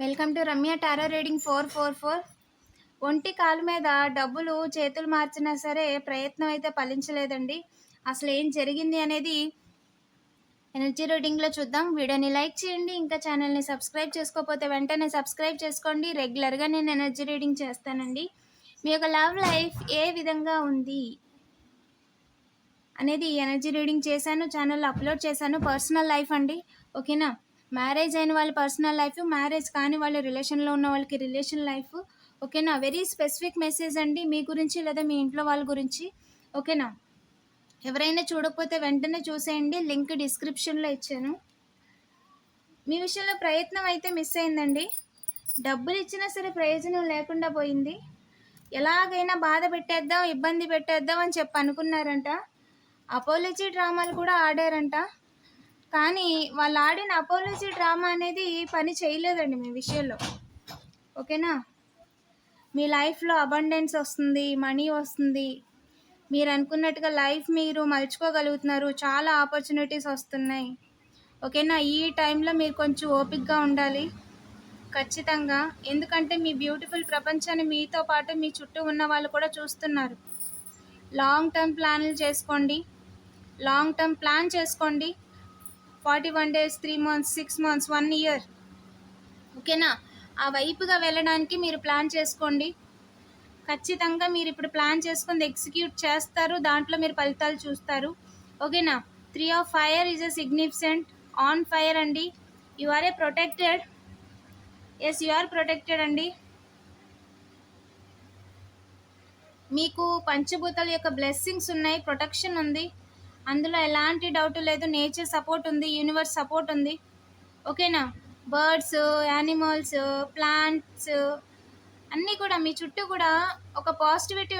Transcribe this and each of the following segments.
Welcome to Ramya tarot reading 444. ఒంటి కాలు మీద డబ్బులు చేతులు మార్చినా సరే ప్రయత్నం అయితే ఫలించలేదండి. అసలు ఏం జరిగింది అనేది ఎనర్జీ రీడింగ్లో చూద్దాం. వీడియోని లైక్ చేయండి. ఇంకా ఛానల్ని సబ్స్క్రైబ్ చేసుకోకపోతే వెంటనే సబ్స్క్రైబ్ చేసుకోండి. రెగ్యులర్గా నేను ఎనర్జీ రీడింగ్ చేస్తానండి. మీ యొక్క లవ్ లైఫ్ ఏ విధంగా ఉంది అనేది ఎనర్జీ రీడింగ్ చేశాను, ఛానల్లో అప్లోడ్ చేశాను. పర్సనల్ లైఫ్ అండి, ఓకేనా. మ్యారేజ్ అయిన వాళ్ళ పర్సనల్ లైఫ్, మ్యారేజ్ కాని వాళ్ళు రిలేషన్లో ఉన్న వాళ్ళకి రిలేషన్ లైఫ్, ఓకేనా. వెరీ స్పెసిఫిక్ మెసేజ్ అండి, మీ గురించి లేదా మీ ఇంట్లో వాళ్ళ గురించి, ఓకేనా. ఎవరైనా చూడకపోతే వెంటనే చూసేయండి, లింక్ డిస్క్రిప్షన్లో ఇచ్చాను. మీ విషయంలో ప్రయత్నం అయితే మిస్ అయిందండి. డబ్బులు ఇచ్చినా సరే ప్రయోజనం లేకుండా పోయింది. ఎలాగైనా బాధ పెట్టేద్దాం, ఇబ్బంది పెట్టేద్దాం అని చెప్పి అనుకున్నారంట. అపోలజీ డ్రామాలు కూడా ఆడారంట. కానీ వాళ్ళు ఆడిన అపోలజీ డ్రామా అనేది పని చేయలేదండి మీ విషయంలో, ఓకేనా. మీ లైఫ్లో అబండెన్స్ వస్తుంది, మనీ వస్తుంది, మీరు అనుకున్నట్టుగా లైఫ్ మీరు మలుచుకోగలుగుతున్నారు, చాలా ఆపర్చునిటీస్ వస్తున్నాయి, ఓకేనా. ఈ టైంలో మీరు కొంచెం ఓపికగా ఉండాలి ఖచ్చితంగా. ఎందుకంటే మీ బ్యూటిఫుల్ ప్రపంచాన్ని మీతో పాటు మీ చుట్టూ ఉన్న వాళ్ళు కూడా చూస్తున్నారు. లాంగ్ టర్మ్ ప్లాన్లు చేసుకోండి, లాంగ్ టర్మ్ ప్లాన్ చేసుకోండి. 41 days, 3 months, 6 months, 1 year, ఓకేనా. ఆ వైపుగా వెళ్ళడానికి మీరు ప్లాన్ చేసుకోండి. ఖచ్చితంగా మీరు ఇప్పుడు ప్లాన్ చేసుకుంది ఎగ్జిక్యూట్ చేస్తారు, దాంట్లో మీరు ఫలితాలు చూస్తారు, ఓకేనా. 3 of fire is a significant on fire అండి. You are a protected, yes you are protected అండి. మీకు పంచభూతాల యొక్క బ్లెస్సింగ్స్ ఉన్నాయి, ప్రొటెక్షన్ ఉంది, అందులో ఎలాంటి డౌట్ లేదు. నేచర్ సపోర్ట్ ఉంది, యూనివర్స్ సపోర్ట్ ఉంది, ఓకేనా. బర్డ్స్, యానిమల్స్, ప్లాంట్స్ అన్నీ కూడా మీ చుట్టూ కూడా ఒక పాజిటివిటీ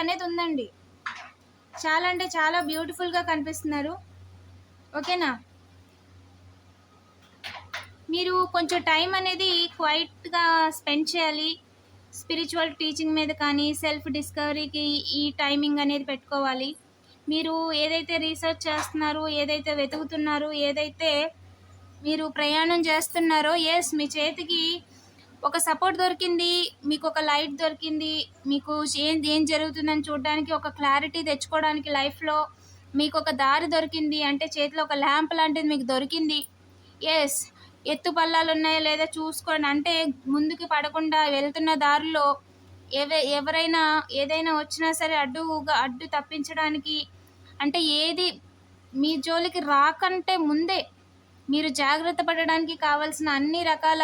అనేది ఉందండి. చాలా అంటే చాలా బ్యూటిఫుల్గా కనిపిస్తున్నారు, ఓకేనా. మీరు కొంచెం టైం అనేది క్వైట్గా స్పెండ్ చేయాలి. స్పిరిచువల్ టీచింగ్ మీద కానీ సెల్ఫ్ డిస్కవరీకి ఈ టైమింగ్ అనేది పెట్టుకోవాలి. మీరు ఏదైతే రీసెర్చ్ చేస్తున్నారో, ఏదైతే వెతుకుతున్నారో, ఏదైతే మీరు ప్రయాణం చేస్తున్నారో, ఎస్ మీ చేతికి ఒక సపోర్ట్ దొరికింది, మీకు ఒక లైట్ దొరికింది, మీకు ఏం జరుగుతుందని చూడడానికి ఒక క్లారిటీ తెచ్చుకోవడానికి లైఫ్లో మీకు ఒక దారి దొరికింది. అంటే చేతిలో ఒక ల్యాంప్ లాంటిది మీకు దొరికింది. ఎస్, ఎత్తు పల్లాలు ఉన్నాయా లేదా చూసుకోండి. అంటే ముందుకు పడకుండా వెళ్తున్న దారిలో ఎవరైనా ఏదైనా వచ్చినా సరే అడ్డు తప్పించడానికి, అంటే ఏది మీ జోలికి రాకంటే ముందే మీరు జాగ్రత్త పడడానికి కావాల్సిన అన్ని రకాల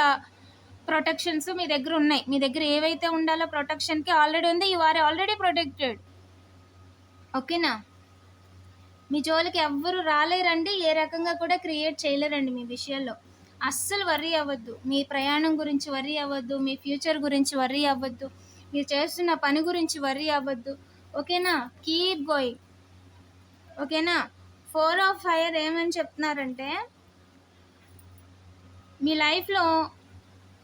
ప్రొటెక్షన్స్ మీ దగ్గర ఉన్నాయి. మీ దగ్గర ఏవైతే ఉండాలో ప్రొటెక్షన్కి ఆల్రెడీ ఉంది. యు ఆర్ ఆల్రెడీ ప్రొటెక్టెడ్, ఓకేనా. మీ జోలికి ఎవ్వరు రాలేరండి, ఏ రకంగా కూడా క్రియేట్ చేయలేరండి మీ విషయాల్లో. అస్సలు వర్రీ అవ్వద్దు, మీ ప్రయాణం గురించి వర్రీ అవ్వద్దు, మీ ఫ్యూచర్ గురించి వర్రీ అవ్వద్దు, మీరు చేస్తున్న పని గురించి వర్రీ అవ్వద్దు, ఓకేనా. కీప్ గోయింగ్, ఓకేనా. 4 of fire ఏమని చెప్తున్నారంటే మీ లైఫ్లో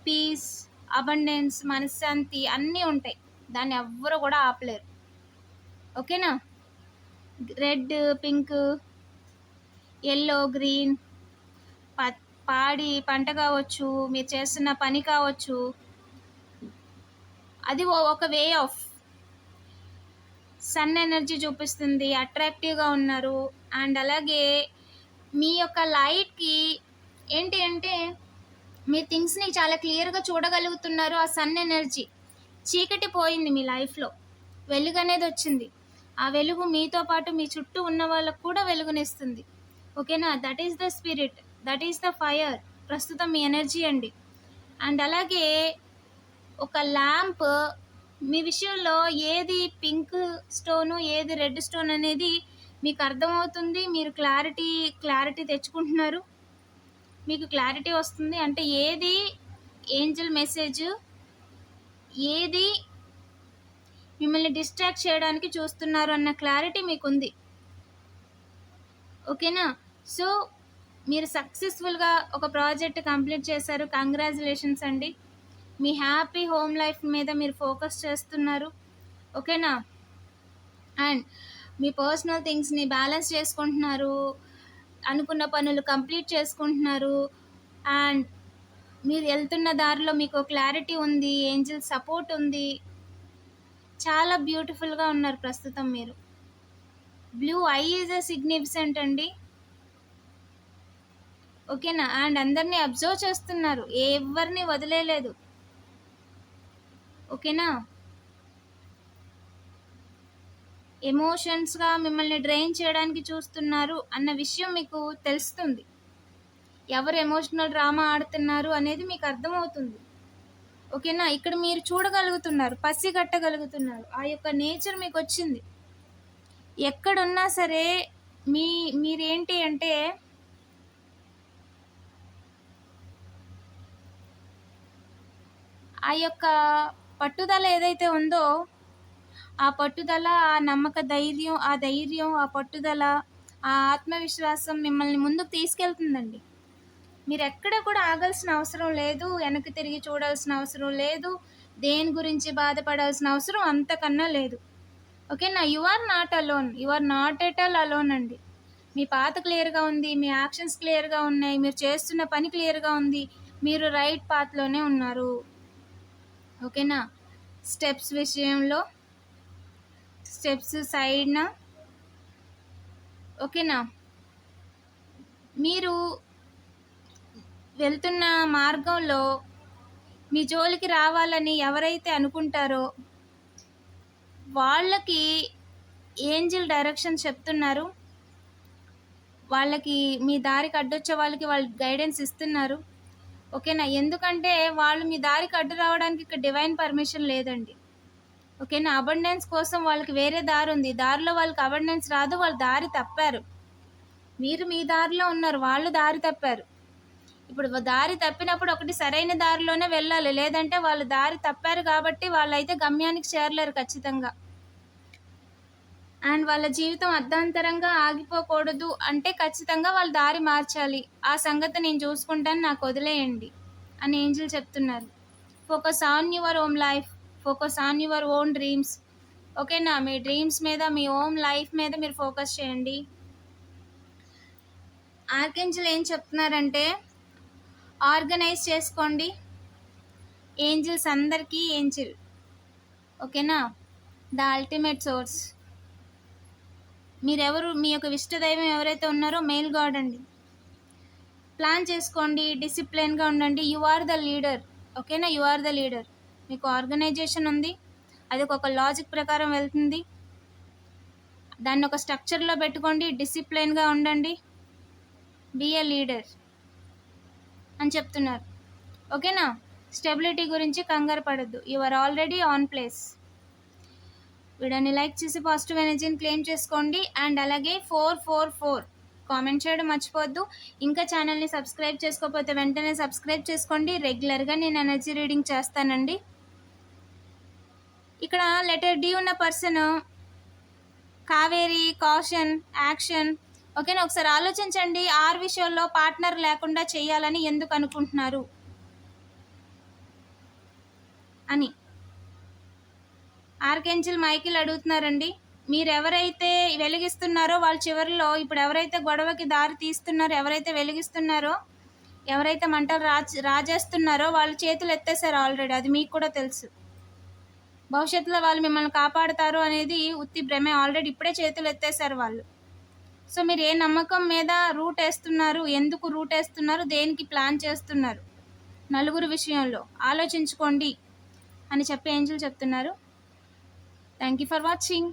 పీస్, అబండెన్స్, మనశ్శాంతి అన్నీ ఉంటాయి, దాన్ని ఎవ్వరు కూడా ఆపలేరు, ఓకేనా. రెడ్, పింక్, ఎల్లో, గ్రీన్, పాడి పంట కావచ్చు, మీరు చేస్తున్న పని కావచ్చు, అది ఒక వే ఆఫ్ సన్ ఎనర్జీ చూపిస్తుంది, అట్రాక్టివ్గా ఉన్నారు. అండ్ అలాగే మీ యొక్క లైట్కి ఏంటి అంటే మీ థింగ్స్ని చాలా క్లియర్గా చూడగలుగుతున్నారు. ఆ సన్ ఎనర్జీ, చీకటి పోయింది మీ లైఫ్లో, వెలుగు అనేది వచ్చింది. ఆ వెలుగు మీతో పాటు మీ చుట్టూ ఉన్న వాళ్ళకు కూడా వెలుగునిస్తుంది, ఓకేనా. That is the spirit, that is the fire, ప్రస్తుతం మీ ఎనర్జీ అండి. అండ్ అలాగే ఒక ల్యాంప్, మీ విషయంలో ఏది పింక్ స్టోను, ఏది రెడ్ స్టోన్ అనేది మీకు అర్థమవుతుంది. మీరు క్లారిటీ తెచ్చుకుంటున్నారు, మీకు క్లారిటీ వస్తుంది. అంటే ఏది ఏంజల్ మెసేజ్, ఏది మిమ్మల్ని డిస్ట్రాక్ట్ చేయడానికి చూస్తున్నారు అన్న క్లారిటీ మీకుంది, ఓకేనా. సో మీరు సక్సెస్ఫుల్గా ఒక ప్రాజెక్ట్ కంప్లీట్ చేశారు, కంగ్రాచులేషన్స్ అండి. మీ హ్యాపీ హోమ్ లైఫ్ మీద మీరు ఫోకస్ చేస్తున్నారు, ఓకేనా. అండ్ మీ పర్సనల్ థింగ్స్ని బ్యాలెన్స్ చేసుకుంటున్నారు, అనుకున్న పనులు కంప్లీట్ చేసుకుంటున్నారు. అండ్ మీరు వెళ్తున్న దారిలో మీకు క్లారిటీ ఉంది, ఏంజిల్ సపోర్ట్ ఉంది. చాలా బ్యూటిఫుల్గా ఉన్నారు ప్రస్తుతం మీరు. Blue I is a significant అండి, ఓకేనా. అండ్ అందరినీ అబ్జర్వ్ చేస్తున్నారు, ఎవరిని వదిలేయలేదు, ఓకేనా. ఎమోషన్స్గా మిమ్మల్ని డ్రైన్ చేయడానికి చూస్తున్నారు అన్న విషయం మీకు తెలుస్తుంది. ఎవరు ఎమోషనల్ డ్రామా ఆడుతున్నారు అనేది మీకు అర్థమవుతుంది, ఓకేనా. ఇక్కడ మీరు చూడగలుగుతున్నారు, పసిగట్టగలుగుతున్నారు, ఆ యొక్క నేచర్ మీకు వచ్చింది. ఎక్కడున్నా సరే మీరేంటి అంటే ఆ యొక్క పట్టుదల ఏదైతే ఉందో, ఆ పట్టుదల, ఆ నమ్మక ధైర్యం, ఆ ధైర్యం, ఆ పట్టుదల, ఆ ఆత్మవిశ్వాసం మిమ్మల్ని ముందుకు తీసుకెళ్తుందండి. మీరు ఎక్కడ కూడా ఆగాల్సిన అవసరం లేదు, వెనక్కి తిరిగి చూడాల్సిన అవసరం లేదు, దేని గురించి బాధపడాల్సిన అవసరం అంతకన్నా లేదు, ఓకేనా. You are not alone, you are not at all alone అండి. మీ పాత క్లియర్గా ఉంది, మీ యాక్షన్స్ క్లియర్గా ఉన్నాయి, మీరు చేస్తున్న పని క్లియర్గా ఉంది, మీరు రైట్ పాత్లోనే ఉన్నారు, ఓకేనా. స్టెప్స్ విషయంలో స్టెప్స్ సైడ్న, ఓకేనా. మీరు వెళ్తున్న మార్గంలో మీ జోలికి రావాలని ఎవరైతే అనుకుంటారో వాళ్ళకి ఏంజిల్ డైరెక్షన్ చెప్తున్నారు, వాళ్ళకి మీ దారికి అడ్డొచ్చే వాళ్ళకి వాళ్ళు గైడెన్స్ ఇస్తున్నారు, ఓకేనా. ఎందుకంటే వాళ్ళు మీ దారికి అడ్డు రావడానికి ఇక్కడ డివైన్ పర్మిషన్ లేదండి, ఓకేనా. అబండెన్స్ కోసం వాళ్ళకి వేరే దారి ఉంది, దారిలో వాళ్ళకి అబండెన్స్ రాదు, వాళ్ళు దారి తప్పారు. మీరు మీ దారిలో ఉన్నారు, వాళ్ళు దారి తప్పారు. ఇప్పుడు దారి తప్పినప్పుడు ఒకటి సరైన దారిలోనే వెళ్ళాలి, లేదంటే వాళ్ళు దారి తప్పారు కాబట్టి వాళ్ళైతే గమ్యానికి చేరలేరు ఖచ్చితంగా. అండ్ వాళ్ళ జీవితం అర్ధాంతరంగా ఆగిపోకూడదు అంటే ఖచ్చితంగా వాళ్ళు దారి మార్చాలి. ఆ సంగతి నేను చూసుకుంటాను, నాకు వదిలేయండి అని ఏంజిల్ చెప్తున్నారు. Focus on your own life, focus on your own dreams, ఓకేనా. మీ డ్రీమ్స్ మీద, మీ ఓన్ లైఫ్ మీద మీరు ఫోకస్ చేయండి. ఆర్కేంజిల్ ఏం చెప్తున్నారంటే ఆర్గనైజ్ చేసుకోండి. ఏంజిల్స్ అందరికీ ఏంజిల్, ఓకేనా. The ultimate source. మీరెవరు, మీ యొక్క ఇష్టదైవం ఎవరైతే ఉన్నారో మెయిల్ గాడ్ అండి. ప్లాన్ చేసుకోండి, డిసిప్లిన్గా ఉండండి. యు ఆర్ ద లీడర్, ఓకేనా. You are the leader. మీకు ఆర్గనైజేషన్ ఉంది, అది ఒక లాజిక్ ప్రకారం వెళ్తుంది, దాన్ని ఒక స్ట్రక్చర్లో పెట్టుకోండి, డిసిప్లిన్గా ఉండండి, బీ ఏ లీడర్ అని చెప్తున్నారు, ఓకేనా. స్టెబిలిటీ గురించి కంగారు పడద్దు, you are already on place. వీడియోని లైక్ చేసి పాజిటివ్ ఎనర్జీని క్లెయిమ్ చేసుకోండి. అండ్ అలాగే 444 కామెంట్ చేయడం మర్చిపోవద్దు. ఇంకా ఛానల్ని సబ్స్క్రైబ్ చేసుకోకపోతే వెంటనే సబ్స్క్రైబ్ చేసుకోండి. రెగ్యులర్గా నేను ఎనర్జీ రీడింగ్ చేస్తానండి. ఇక్కడ లెటర్ డి ఉన్న పర్సన్ కావేరి, కాషన్, యాక్షన్, ఓకేనా. ఒకసారి ఆలోచించండి, ఆర్ విషయంలో పార్ట్నర్ లేకుండా చేయాలని ఎందుకు అనుకుంటున్నారు అని ఆర్కేంజిల్ మైకిల్ అడుగుతున్నారండి. మీరు ఎవరైతే వెలిగిస్తున్నారో వాళ్ళ చివరిలో ఇప్పుడు ఎవరైతే గొడవకి దారి తీస్తున్నారో, ఎవరైతే వెలిగిస్తున్నారో, ఎవరైతే మంటలు రాజేస్తున్నారో వాళ్ళ చేతులు ఎత్తేసారు ఆల్రెడీ, అది మీకు కూడా తెలుసు. భవిష్యత్తులో వాళ్ళు మిమ్మల్ని కాపాడుతారు అనేది ఉత్తి భ్రమే, ఆల్రెడీ ఇప్పుడే చేతులు ఎత్తేసారు వాళ్ళు. సో మీరు ఏ నమ్మకం మీద రూట్ వేస్తున్నారు, ఎందుకు రూట్ వేస్తున్నారు, దేనికి ప్లాన్ చేస్తున్నారు, నలుగురు విషయంలో ఆలోచించుకోండి అని చెప్పి ఏంజిల్ చెప్తున్నారు. Thank you for watching.